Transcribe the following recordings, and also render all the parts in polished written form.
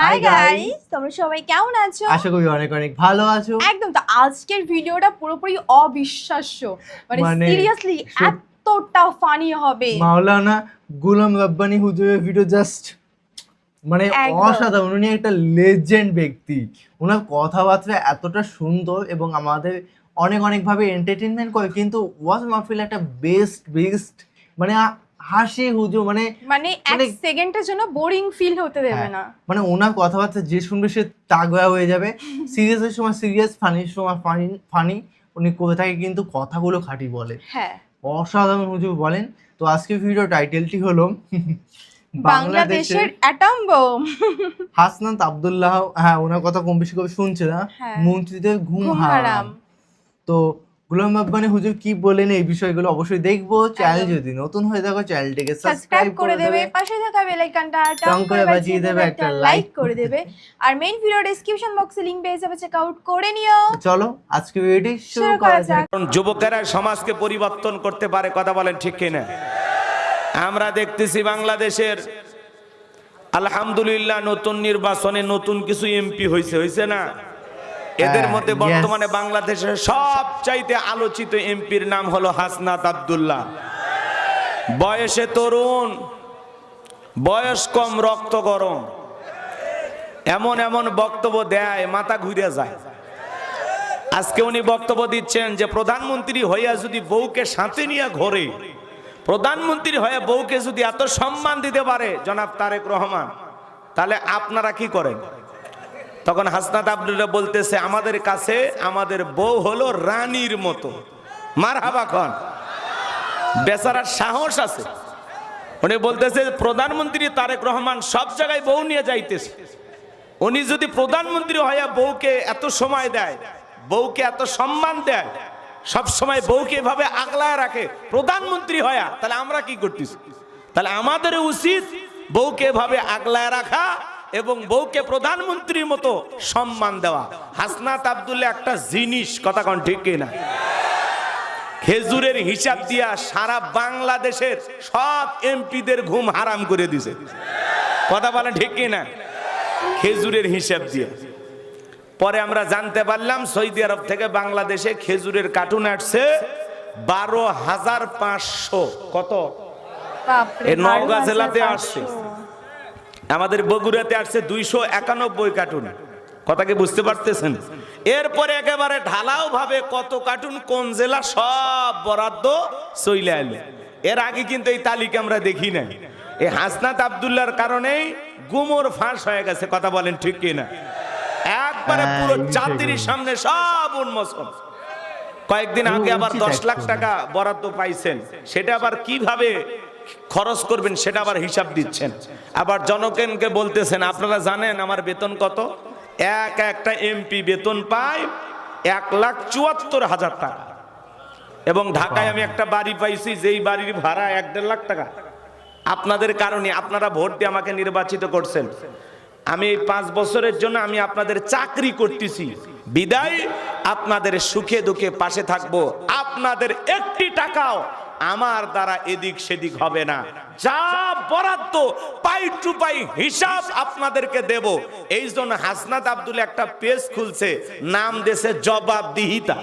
Hi guys, তোমরা সবাই কেমন আছো? আশা করি অনেক অনেক ভালো আছো। একদম। তো আজকের ভিডিওটা পুরোপুরি অবিশ্বাস্য, মানে সিরিয়াসলি এতটা ফানি হবে। মাওলানা গোলাম রব্বানী হুজুরের ভিডিও জাস্ট মানে অসাধারণ। উনি একটা লেজেন্ড ব্যক্তি, ওনার কথাবার্তা এতটা সুন্দর এবং আমাদের অনেক অনেকভাবে এন্টারটেনমেন্ট করে। কিন্তু ওয়াজ মাহফিল একটা বেস্ট মানে হাসি হুজুর মানে এক সেকেন্ডের জন্য বোরিং ফিল হতে দেবে না। মানে ওনার কথাবার্তা যে শুনবে সে তাগড়া হয়ে যাবে। সিরিয়াসের সময় সিরিয়াস, ফানির সময় ফানি। উনি কোথা থেকে কিন্তু কথাগুলো খাঁটি বলে। হ্যাঁ, অসাধারণ হুজুর বলেন। তো আজকের ভিডিও টাইটেলটি হলো বাংলাদেশের অ্যাটম বোম। হাসনাত আব্দুল্লাহ, হ্যাঁ ওনার কথা কম বেশি করে শুনছে না, মন্ত্রীদের ঘুম হারাম। তো গোলাম রব্বানী হুজুর কি বলেন এই বিষয়গুলো অবশ্যই দেখবো। চ্যানেল যদি নতুন হয়ে থাকো চ্যানেলটিকে সাবস্ক্রাইব করে দেবে, পাশে থাকা বেল আইকনটা টাং করে বাজিয়ে দেবে, একটা লাইক করে দেবে। আর মেইন ভিডিও ডেসক্রিপশন বক্সে লিংক পেয়ে যাবে, চেক আউট করে নিও। চলো আজকে ভিডিওটি শুরু করা যাক। যুবকেরা সমাজকে পরিবর্তন করতে পারে, কথা বলেন ঠিক কিনা? আমরা দেখতেছি বাংলাদেশের আলহামদুলিল্লাহ নতুন নির্বাচনে নতুন কিছু এমপি হয়েছে না? এদের মধ্যে বর্তমানে বাংলাদেশের সবচাইতে আলোচিত এমপির নাম হলো হাসনাত আব্দুল্লাহ। বয়সে তরুণ, বয়স কম, রক্ত গরম, এমন এমন বক্তব্য দেয় মাথা ঘুরে যায়। আজকে উনি বক্তব্য দিচ্ছেন যে প্রধানমন্ত্রী হইয়া যদি বউকে সাথে নিয়ে ঘোরে, প্রধানমন্ত্রী হয়ে বউকে যদি এত সম্মান দিতে পারে জনাব তারেক রহমান, তাহলে আপনারা কি করেন? তখন হাসনাত আব্দুল্লাহ বলতেছে, আমাদের কাছে আমাদের বউ হলো রানীর মতো। মারহাবা খান, বেচারার সাহস আছে। উনি বলতেছে প্রধানমন্ত্রী তারেক রহমান সব জায়গায় বউ নিয়ে যাইতেছে, উনি যদি প্রধানমন্ত্রী হয়ে বউকে এত সময় দেয়, বউকে এত সম্মান দেয়, সব সময় বউকে এভাবে আগলায় রাখে প্রধানমন্ত্রী হয়া, তাহলে আমরা কি করতেছি? তাহলে আমাদের উচিত বউকে এভাবে আগলায় রাখা এবং বউকে প্রধানমন্ত্রীর মতো সম্মান দেওয়া। হাসনাত আব্দুল্লাহ একটা জিনিস, কথা কোন ঠিক কিনা? খেজুরের হিসাব দিয়া সারা বাংলাদেশের সব এমপিদের ঘুম হারাম করে দিছে, কথা বলেন ঠিক কিনা? খেজুরের হিসাব দিয়ে। পরে আমরা জানতে পারলাম সৌদি আরব থেকে বাংলাদেশে খেজুরের কার্টুন আসছে 12,500। কত? এই নওগাঁ জেলাতে আসছে, আমাদের বগুড়াতে আসছে 291 কার্টুন। কথা কি বুঝতে পারতেছেন? এরপরে একেবারে ঢালাও ভাবে কত কার্টুন কোন জেলা সব বরাদ্দ চলে এলো। এর আগে কিন্তু এই তালিকা আমরা দেখি নাই। এই হাসনাত আব্দুল্লাহর কারণেই গুমর ফাঁস হয়ে গেছে, কথা বলেন ঠিক কিনা? একবারে পুরো জাতির সামনে সব উন্মোচন। কয়েকদিন আগে আবার 10 লাখ টাকা বরাদ্দ পাইছেন, সেটা আবার কিভাবে খরচ করবেন সেটা আবার হিসাব দিচ্ছেন। আবার জনগণকে বলতেছেন, আপনারা জানেন আমার বেতন কত? একটা এমপি বেতন পায় 1,74,000 টাকা। এবং ঢাকায় আমি একটা বাড়ি পাইছি, যেই বাড়ির ভাড়া 1.5 লাখ টাকা। আপনাদের কারণে, আপনারা ভোট দিয়ে আমাকে নির্বাচিত করছেন, আমি 5 বছরের জন্য আমি আপনাদের চাকরি করতেছি, বিদায় আপনাদের সুখে দুঃখে পাশে থাকবো। আপনাদের একটি টাকাও আমার দ্বারা এদিক সেদিক হবে না, যা বরাদ্দ পাই টু পাই হিসাব আপনাদেরকে দেব। এই জন্য হাসনাত আব্দুল্লাহ একটা পেজ খুলছে, নাম দেশে জবাবদিহিতা।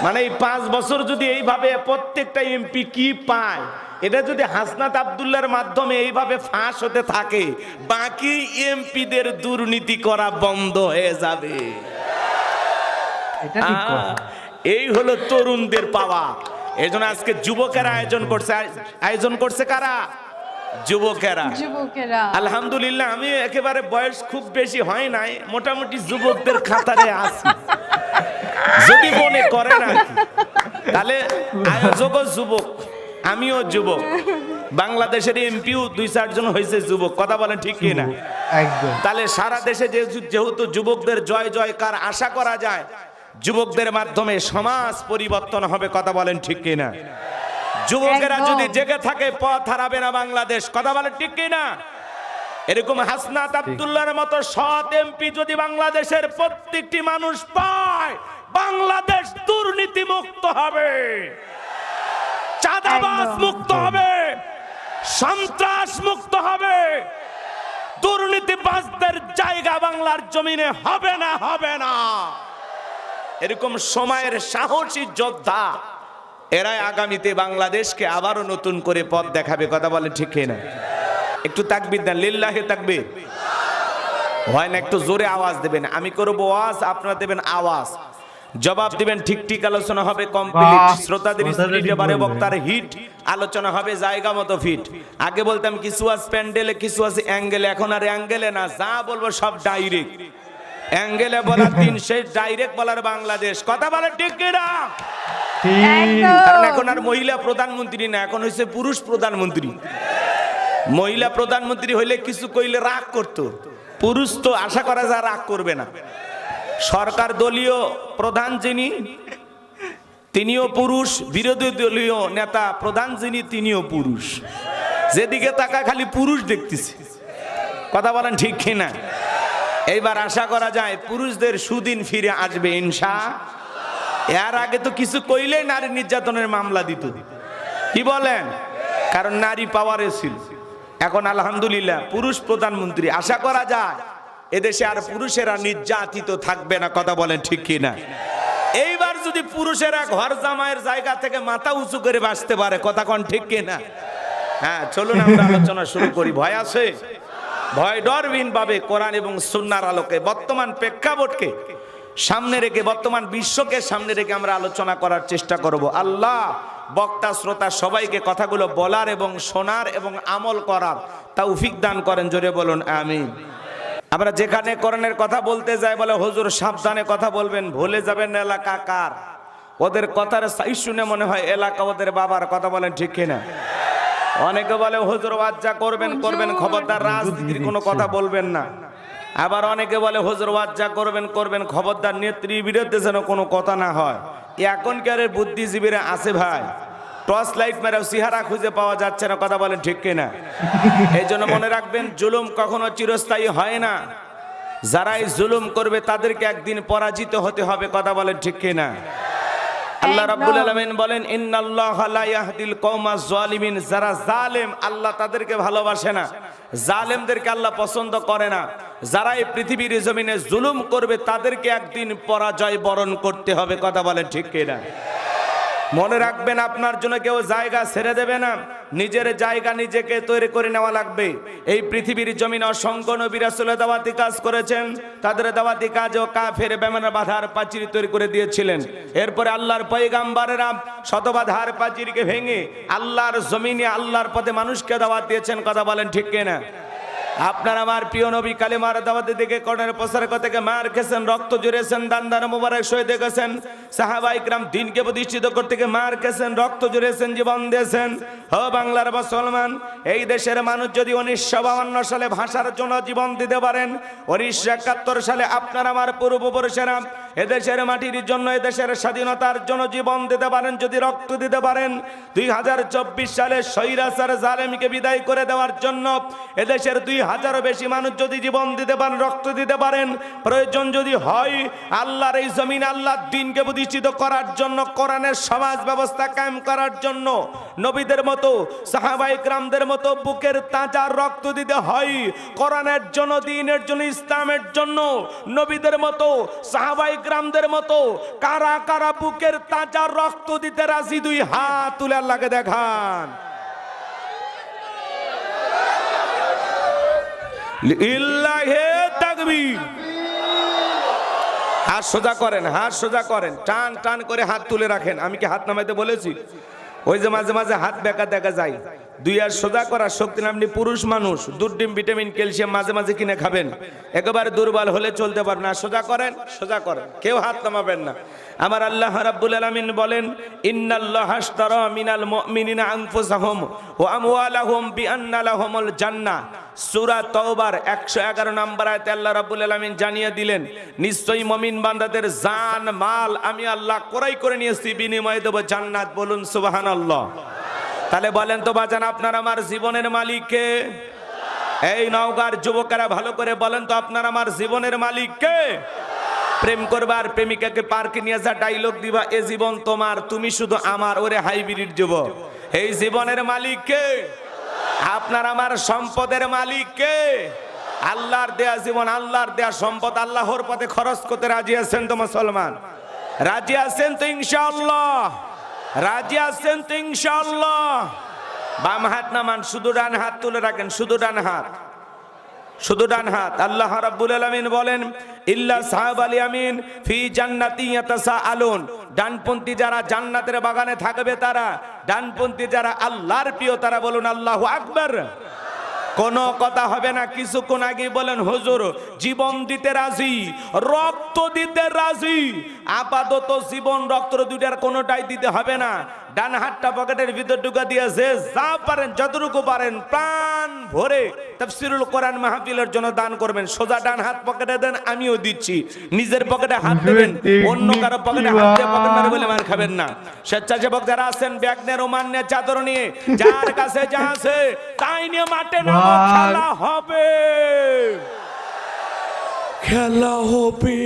মানে এই 5 বছর যদি এইভাবে প্রত্যেকটা এমপি কি পায়, এটা যদি হাসনাত আব্দুল্লাহর মাধ্যমে এইভাবে ফাঁস হতে থাকে, বাকি এমপিদের দুর্নীতি করা বন্ধ হয়ে যাবে। এই হলো তরুণদের পাওয়া। এই জন্য আজকে যুবকেরা আয়োজন করছে কারা? যুবকেরা। আলহামদুলিল্লাহ, আমি একেবারে বয়স খুব বেশি হয় নাই, মোটামুটি যুবকদের খাতারে আছি। যদি মনে করে না তাহলে আয়োজকও যুবক, আমিও যুবক, বাংলাদেশের এমপিও 2-4 জন হয়েছে যুবক, কথা বলেন ঠিক কিনা? একদম। তাহলে সারা দেশে যেহেতু যুবকদের জয় জয়কার আশা করা যায়, যুবকদের মাধ্যমে সমাজ পরিবর্তন হবে, কথা বলেন ঠিক কিনা? যুবকেরা যদি জেগে থাকে পথ হারাবে না বাংলাদেশ, কথা বলেন ঠিক কিনা? এরকম হাসনাত আব্দুল্লাহর মতো সৎ এমপি যদি বাংলাদেশের প্রত্যেকটি মানুষ পায়, বাংলাদেশ দুর্নীতি মুক্ত হবে, চাঁদাবাজ মুক্ত হবে, সন্ত্রাস মুক্ত হবে, দুর্নীতিবাজ বাংলার জমিনে হবে না, হবে না। এরকম সময়ের সাহসী যোদ্ধা এরাই আগামীতে বাংলাদেশকে আবারও নতুন করে পথ দেখাবে। কথা বলে ঠিক না? একটু তাকবীর দেন, লিল্লাহি তাকবীর। হয় না একটু জোরে আওয়াজ দেবেন, আমি করবো ওয়াজ, আপনারা দেবেন আওয়াজ, জবাব দিবেন। ঠিক ঠিক আলোচনা হবে কমপ্লিট, শ্রোতাদের স্পিড এবারে বক্তার হিট, আলোচনা হবে জায়গা মতো ফিট। আগে বলতাম কিছু আছে প্যান্ডেলে, কিছু আছে অ্যাঙ্গেলে, এখন আর অ্যাঙ্গেলে না, যা বলবো সব ডাইরেক্ট। অ্যাঙ্গেলে বলার দিন শেষ, ডাইরেক্ট বলার বাংলাদেশ। কথা বলে ঠিক কিনা? কারণ এখন আর মহিলা প্রধানমন্ত্রী না, এখন হয়েছে পুরুষ প্রধানমন্ত্রী। মহিলা প্রধানমন্ত্রী হইলে কিছু কইলে রাগ করতো, পুরুষ তো আশা করা যায় রাগ করবে না। সরকার দলীয় প্রধান যিনি তিনিও পুরুষ, বিরোধী দলীয় নেতা প্রধান যিনি তিনিও পুরুষ। যেদিকে তাকা খালি পুরুষ দেখতেছি। কথা বলেন ঠিক কিনা? এইবার আশা করা যায় পুরুষদের সুদিন ফিরে আসবে ইনশাআল্লাহ। এর আগে তো কিছু কইলে নারী নির্যাতনের মামলা দিত, কি বলেন? কারণ নারী পাওয়ারে ছিল। এখন আলহামদুলিল্লাহ পুরুষ প্রধানমন্ত্রী, আশা করা যায় এদেশে আর পুরুষেরা নির্যাতিত থাকবে না। কথা বলেন ঠিক কিনা? এইবার যদি পুরুষেরা ঘর জামাইয়ের জায়গা থেকে মাথা উঁচু করে বাঁচতে পারে, কথা কোন ঠিক কিনা? হ্যাঁ, চলুন আমরা আলোচনা শুরু করি। ভয় আছে? ভয় ডরবিহীন ভাবে কোরআন এবং সুন্নাহর আলোকে বর্তমান প্রেক্ষাপটকে সামনে রেখে, বর্তমান বিশ্বকে সামনে রেখে আমরা আলোচনা করার চেষ্টা করব। আল্লাহ বক্তা শ্রোতা সবাইকে কথাগুলো বলার এবং শোনার এবং আমল করার তৌফিক দান করেন। জোরে বলুন আমিন। আমরা যেখানে কোরআনের কথা বলতে যাই বলে হুজুর সাবধানে কথা বলবেন, ভুলে যাবেন এলাকা কার। ওদের কথার সাইজ শুনে মনে হয় এলাকা ওদের বাবার। কথা বলেন ঠিক কিনা? অনেকে বলে হুজুর ওয়াজ যা করবেন করবেন, খবরদার রাজনীতির কোনো কথা বলবেন না। আবার অনেকে বলে হুজুর ওয়াজ যা করবেন করবেন, খবরদার নেত্রী বিরুদ্ধে যেন কোনো কথা না হয়। এখনকার বুদ্ধিজীবীরা আছে ভাই, টর্চ লাইট মেরেও চেহারা খুঁজে পাওয়া যাচ্ছে না। কথা বলেন ঠিক কিনা? এই জন্য মনে রাখবেন, জুলুম কখনো চিরস্থায়ী হয় না। যারাই জুলুম করবে তাদেরকে একদিন পরাজিত হতে হবে। কথা বলেন ঠিক কিনা? আল্লাহ রাব্বুল আলামিন বলেন ইন্নাল্লাহা লা ইয়াহদিল কওমাজ জালিমিন। যারা জালেম আল্লাহ তাদেরকে ভালোবাসে না, জালেমদেরকে আল্লাহ পছন্দ করে না। যারা এই পৃথিবীর জমিনে জুলুম করবে তাদেরকে একদিন পরাজয় বরণ করতে হবে। কথা বলেন ঠিক কিনা? মনে রাখবেন, আপনার জন্য কেউ জায়গা ছেড়ে দেবে না, নিজের জায়গা নিজেকে তৈরি করে নেওয়া লাগবে। এই পৃথিবীর জমিনে অসংখ্য নবী রাসূল দাওয়াতি কাজ করেছেন, তাদের দাওয়াতি কাজও কাফের বেঈমানের বাধার প্রাচীর তৈরি করে দিয়েছিলেন। এরপরে আল্লাহর পয়গাম্বরেরা শত বাধার প্রাচীরকে ভেঙে আল্লাহর জমিনে আল্লাহর পথে মানুষকে দাওয়াত দিয়েছেন। কথা বলেন ঠিক কিনা? আপনার আমার প্রিয় নবী কালেমার দাওয়াতে দিকে কোরআনের প্রচার থেকে মার খেয়েছেন, রক্ত জড়িয়েছেন, দান মুবারক শহীদ গেছেন। সাহাবায়ে কিরাম দ্বীনকে প্রতিষ্ঠিত করতে গিয়ে মার খেয়েছেন, রক্ত জড়িয়েছেন, জীবন দিয়েছেন। ও বাংলার মুসলমান, এই দেশের মানুষ যদি 1952 সালে ভাষার জন্য জীবন দিতে পারেন, 1971 সালে আপনার আমার পূর্বপুরুষেরা এদেশের মাটির জন্য, এদেশের স্বাধীনতার জন্য জীবন দিতে পারেন, যদি রক্ত দিতে পারেন, 2024 সালে স্বৈরাচার জালেমকে বিদায় করে দেওয়ার জন্য এদেশের 2000 বেশি মানুষ যদি জীবন দিতে পারেন, রক্ত দিতে পারেন, প্রয়োজন যদি হয় আল্লাহর এই জমিন আল্লাহর দ্বীনকে প্রতিষ্ঠিত করার জন্য, কোরআনের সমাজ ব্যবস্থা কায়েম করার জন্য নবীদের মতো সাহাবায়ে কিরামদের মতো বুকের তাজা রক্ত দিতে হয় কোরআনের জন্য, দ্বীনের জন্য, ইসলামের জন্য। নবীদের মতো সাহাবায়ে কিরামদের মতো কারা কারা বুকের তাজা রক্ত দিতে রাজি? 2 হাত তুলে আল্লাহকে দেখান। লিল্লাহি তাকবীর। হাত সোজা করেন, হাত সোজা করেন, টান টান করে হাত তুলে রাখেন। আমি কি হাত নামাইতে বলেছি? ওই যে মাঝে মাঝে হাত বেঁকা দেখা যায়, 2 হাত সোজা করার শক্তি। আপনি পুরুষ মানুষ, দুধ ডিম ভিটামিন ক্যালসিয়াম মাঝে মাঝে কিনে খাবেন, একেবারে দুর্বল হলে চলতে পারবেন না। সোজা করেন, সোজা করেন, কেউ হাত নামাবেন না। আমার আল্লাহ রাব্বুল আলামিন বলেন ইন্নাল্লাহা আশতারা মিনাল মুমিনিনা আনফুসাহুম ওয়া আমওয়ালাহুম বিআন্না লাহুমুল জান্নাহ। সূরা তাওবার 111 নম্বর আয়াতে আল্লাহ রাব্বুল আলামিন জানিয়ে দিলেন, নিশ্চয়ই মুমিন বান্দাদের জান মাল আমি আল্লাহ ক্রয় করে নিয়েছি, বিনিময়ে দেব জান্নাত। বলুন সুবহানাল্লাহ। তাহলে বলেন তো বাজান, আপনার আমার জীবনের মালিক কে? এই নওগাঁর যুবকেরা ভালো করে বলেন তো, আপনার আমার জীবনের মালিক কে? প্রেম করবার প্রেমিকাকে পার্কে নিয়ে যা ডায়লগ দিবা, এ জীবন তোমার, তুমি শুধু আমার, ওরে হাইব্রিড যুবক। এই জীবনের মালিক কে? আপনার আমার সম্পদের মালিক কে? আল্লাহর দেয়া জীবন, আল্লাহর দেয়া সম্পদ আল্লাহর পথে খরচ করতে রাজি আছেন তো মুসলমান? রাজি আছেন তো ইনশাআল্লাহ? রাজি আছেন তো ইনশাআল্লাহ? বাম হাত নামান, শুধু ডান হাত তুলে রাখেন, শুধু ডান হাত, শুধু ডান হাত। আল্লাহ রাব্বুল আলামিন বলেন ইল্লা সাহাবাল ইয়ামিন ফি জান্নাতি ইয়াতাসাআলুন, ডানপন্থী যারা জান্নাতের বাগানে থাকবে তারা, ডানপন্থী যারা আল্লাহর প্রিয় তারা বলুন আল্লাহু আকবার। কোনো কথা হবে না। কিছুক্ষণ আগে বলেন হুজুর জীবন দিতে রাজি, রক্ত দিতে রাজি। আপাতত জীবন রক্ত দুইটার কোনোটাই দিতে হবে না। ডান হাতটা পকেটের ভিতর ঢুকা দিয়েছে, যা পারেন যতটুকু পারেন প্রাণ ভরে তাফসীরুল কোরআন মাহফিলের জন্য দান করবেন। সোজা ডান হাত পকেটে দেন, আমিও দিচ্ছি। নিজের পকেটে হাত দেবেন, অন্য কারো পকেটে হাত দিয়ে পকেট মারে বলে মার খাবেন না। স্বেচ্ছাসেবক যারা আছেন ব্যাগ নিয়ে, রুমাল নিয়ে, চাদর নিয়ে, যার কাছে যা আছে তাই নিয়ে মাঠে নামো, খেলা হবে, খেলা হবে।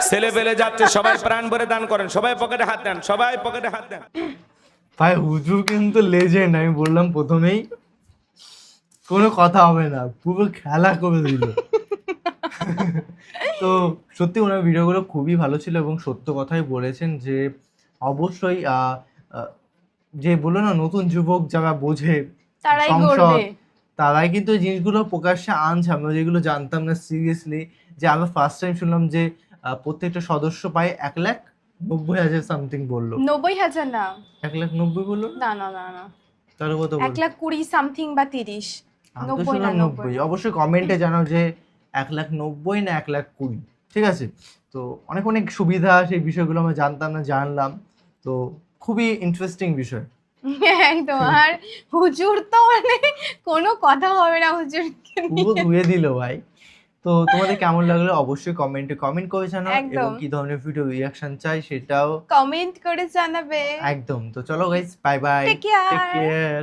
ছেলে পেলে যাচ্ছে, সবাই প্রাণ ভরে দান করেন, সবাই পকেটে হাত দেন, সবাই পকেটে হাত দেন। ভাই হুজুর কিন্তু লেজেন্ড, আমি বললাম প্রথমেই, কোনো কথা হবে না, পুরো খেলা করে দিল। তো সত্যি ওনার ভিডিওগুলো খুবই ভালো ছিল এবং সত্য কথাই বলেছেন যে অবশ্যই যে বললো না নতুন যুবক যারা বোঝে তারাই সংসদ, করবে। তারাই কিন্তু এই জিনিসগুলো প্রকাশ্যে আনছে। আমরা যেগুলো জানতাম না সিরিয়াসলি, যে আমরা ফার্স্ট টাইম শুনলাম যে প্রত্যেকটা সদস্য পায় 1,90,000 সামথিং বললো। 90,000 না, 1,90,000 বললো না না না না, তাহলে কত বললো? 1,20,000 সামথিং বা 30। আমি তো 90 না, শুনলাম 90। অবশ্যই কমেন্টে জানাও যে 1,90,000 না 1,20,000, ঠিক আছে? তো অনেক অনেক সুবিধা, সেই বিষয়গুলো আমরা জানতাম না, জানলাম। তো খুবই ইন্টারেস্টিং বিষয় একদম। আর হুজুর তো মানে কোনো কথা হবে না হুজুরকে পুরো নিয়ে। ধুয়ে দিল ভাই। তো তোমাদের কেমন লাগলো অবশ্যই কমেন্টে কমেন্ট করে জানাও, একদম। এবং কি ধরনের ভিডিও রিঅ্যাকশন চাই সেটাও কমেন্ট করে জানাবে। একদম। তো চলো guys, bye bye, Take care. Take care.